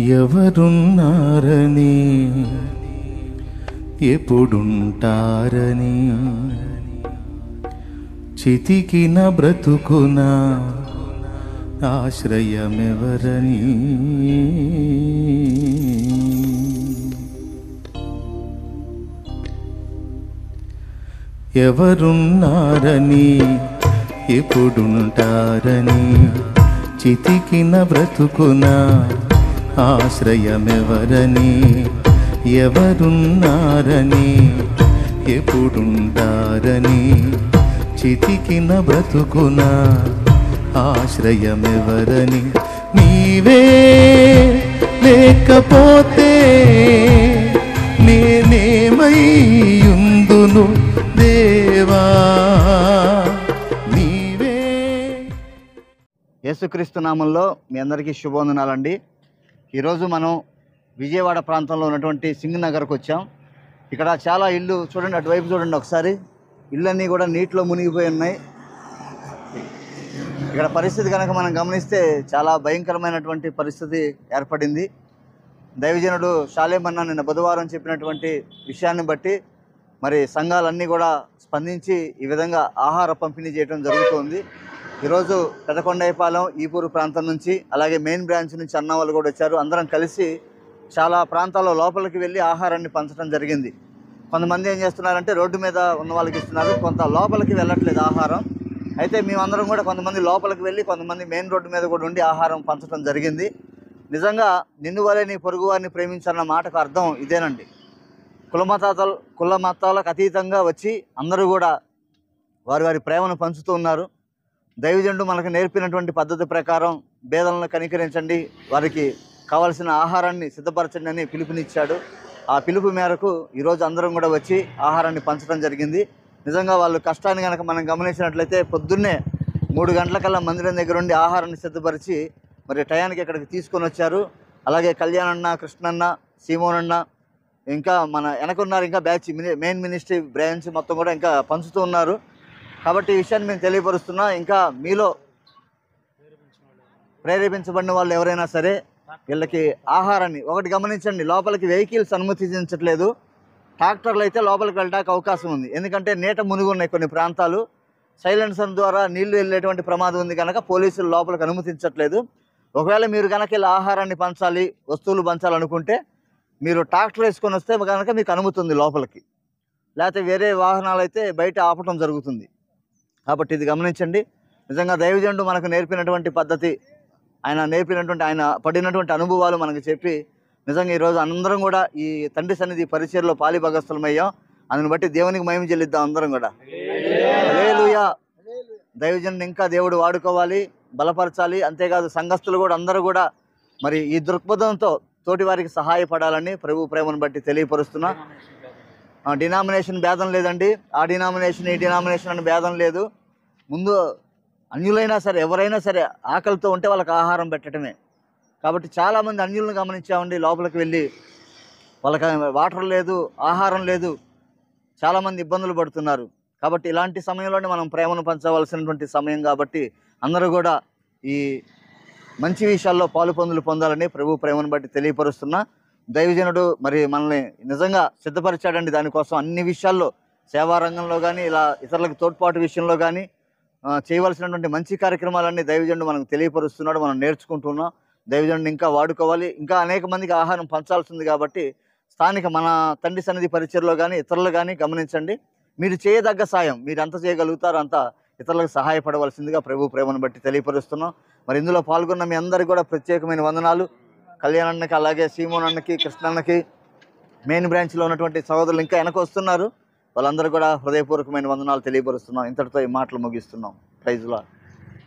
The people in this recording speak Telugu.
ఎవరున్నారని ఎప్పుడుంటారని చితికిన బ్రతుకున ఆశ్రయమెవరని ఎవరున్నారని ఎప్పుడుంటారని చితికిన బ్రతుకున ఆశ్రయమెవరని ఎవరున్నారని ఎప్పుడుంటారని చితికిన బ్రతుకున ఆశ్రయమెవరని నీవే లేకపోతే నేనేమైయుందును దేవా నీవే. యేసుక్రీస్తు నామంలో మీ అందరికీ శుభవందనాలండి. ఈరోజు మనం విజయవాడ ప్రాంతంలో ఉన్నటువంటి సింగ్ నగర్కి వచ్చాం. ఇక్కడ చాలా ఇళ్ళు చూడండి, అటువైపు చూడండి ఒకసారి, ఇళ్ళన్నీ కూడా నీటిలో మునిగిపోయి ఉన్నాయి. ఇక్కడ పరిస్థితి కనుక మనం గమనిస్తే చాలా భయంకరమైనటువంటి పరిస్థితి ఏర్పడింది. దైవజనుడు షాలేమన్న నిన్న బుధవారం చెప్పినటువంటి విషయాన్ని బట్టి మరి సంఘాలన్నీ కూడా స్పందించి ఈ విధంగా ఆహార పంపిణీ చేయడం జరుగుతోంది. ఈరోజు పెదకొండైపాలెం ఈపూరు ప్రాంతం నుంచి అలాగే మెయిన్ బ్రాంచ్ నుంచి అన్న వాళ్ళు కూడా వచ్చారు. అందరం కలిసి చాలా ప్రాంతాల్లో లోపలికి వెళ్ళి ఆహారాన్ని పంచడం జరిగింది. కొంతమంది ఏం చేస్తున్నారంటే రోడ్డు మీద ఉన్న వాళ్ళకి ఇస్తున్నారు, కొంత లోపలికి వెళ్ళట్లేదు ఆహారం. అయితే మేమందరం కూడా కొంతమంది లోపలికి వెళ్ళి కొంతమంది మెయిన్ రోడ్డు మీద కూడా ఉండి ఆహారం పంచడం జరిగింది. నిజంగా నిన్ను వలె నీ పొరుగు వారిని ప్రేమించన్న మాటకు అర్థం ఇదేనండి. కుల మతాలకు అతీతంగా వచ్చి అందరూ కూడా వారి వారి ప్రేమను పంచుతూ ఉన్నారు. దైవజనుడు మనకు నేర్పినటువంటి పద్ధతి ప్రకారం పేదలను కనికరించండి, వారికి కావాల్సిన ఆహారాన్ని సిద్ధపరచండి అని పిలుపునిచ్చాడు. ఆ పిలుపు మేరకు ఈరోజు అందరం కూడా వచ్చి ఆహారాన్ని పంచడం జరిగింది. నిజంగా వాళ్ళు కష్టాన్ని కనుక మనం గమనించినట్లయితే పొద్దున్నే 3 గంటలకల్లా మందిరం దగ్గర ఉండి ఆహారాన్ని సిద్ధపరిచి మరి టయానికి ఇక్కడికి తీసుకొని వచ్చారు. అలాగే కళ్యాణన్న, కృష్ణన్న, సీమోనన్న, ఇంకా మన వెనకున్నారు, ఇంకా బ్యాచ్ మెయిన్ మినిస్ట్రీ బ్రాంచ్ మొత్తం కూడా ఇంకా పంచుతూ ఉన్నారు. కాబట్టి ఈ విషయాన్ని మేము తెలియపరుస్తున్నా. ఇంకా మీలో ప్రేరేపించబడిన వాళ్ళు ఎవరైనా సరే వీళ్ళకి ఆహారాన్ని ఒకటి గమనించండి, లోపలికి వెహికల్స్ అనుమతించట్లేదు. ట్రాక్టర్లు అయితే లోపలికి వెళ్ళడానికి అవకాశం ఉంది, ఎందుకంటే నీట మునిగి ఉన్నాయి కొన్ని ప్రాంతాలు. సైలెన్సర్ ద్వారా నీళ్లు వెళ్ళేటువంటి ప్రమాదం ఉంది కనుక పోలీసులు లోపలికి అనుమతించట్లేదు. ఒకవేళ మీరు కనుక ఇలా ఆహారాన్ని పంచాలి, వస్తువులు పంచాలనుకుంటే మీరు ట్రాక్టర్ వేసుకొని వస్తే కనుక మీకు అనుమతి ఉంది లోపలికి, లేకపోతే వేరే వాహనాలు అయితే బయట ఆపటం జరుగుతుంది. కాబట్టి ఇది గమనించండి. నిజంగా దైవజనుడు మనకు నేర్పినటువంటి పద్ధతి, ఆయన పడినటువంటి అనుభవాలు మనకు చెప్పి నిజంగా ఈరోజు అందరం కూడా ఈ తండ్రి సన్నిధి పరిచర్లో పాలిభాగస్థులమయ్యాం. అందుని బట్టి దేవునికి మహిమ చెల్లిద్దాం అందరం కూడా. హల్లెలూయా. దైవజనుడు ఇంకా దేవుడు వాడుకోవాలి, బలపరచాలి. అంతేకాదు సంఘస్థులు కూడా అందరూ కూడా మరి ఈ దృక్పథంతో తోటి వారికి సహాయపడాలని ప్రభు ప్రేమను బట్టి తెలియపరుస్తున్నా. డినామినేషన్ భేదం లేదండి, ఆ డినామినేషన్ ఈ డినామినేషన్ అని భేదం లేదు. ముందు అన్యులైనా సరే ఎవరైనా సరే ఆకలితో ఉంటే వాళ్ళకి ఆహారం పెట్టడమే. కాబట్టి చాలామంది అన్యులను గమనించామండి, లోపలికి వెళ్ళి వాళ్ళకి వాటర్ లేదు, ఆహారం లేదు, చాలామంది ఇబ్బందులు పడుతున్నారు. కాబట్టి ఇలాంటి సమయంలోనే మనం ప్రేమను పంచవలసినటువంటి సమయం. కాబట్టి అందరూ కూడా ఈ మంచి విషయాల్లో పాలు పొందాలని ప్రభు ప్రేమను బట్టి తెలియపరుస్తున్నా. దైవజనుడు మరి మనల్ని నిజంగా సిద్ధపరిచాడండి దానికోసం. అన్ని విషయాల్లో సేవా రంగంలో కానీ ఇలా ఇతరులకు తోడ్పాటు విషయంలో కానీ చేయవలసినటువంటి మంచి కార్యక్రమాలన్నీ దైవజనుడు మనకు తెలియపరుస్తున్నాడు, మనం నేర్చుకుంటున్నాం. దైవజనుడిని ఇంకా వాడుకోవాలి, ఇంకా అనేక మందికి ఆహారం పంచాల్సింది. కాబట్టి స్థానిక మన తండ్రి సన్నిధి పరిచర్లో కానీ ఇతరులు కానీ గమనించండి, మీరు చేయదగ్గ సాయం మీరు ఎంత చేయగలుగుతారో అంత ఇతరులకు సహాయపడవలసిందిగా ప్రభు ప్రేమను బట్టి తెలియపరుస్తున్నాం. మరి ఇందులో పాల్గొన్న మీ అందరికీ కూడా ప్రత్యేకమైన వందనాలు. కళ్యాణన్నకి, అలాగే సీమోనన్నకి, కృష్ణన్నకి, మెయిన్ బ్రాంచ్లో ఉన్నటువంటి సహోదరులు ఇంకా వెనక వస్తున్నారు, వాళ్ళందరూ కూడా హృదయపూర్వకమైన వందనాలు తెలియపరుస్తున్నాం. ఇంతటితో ఈ మాటలు ముగిస్తున్నాం. Praise lord.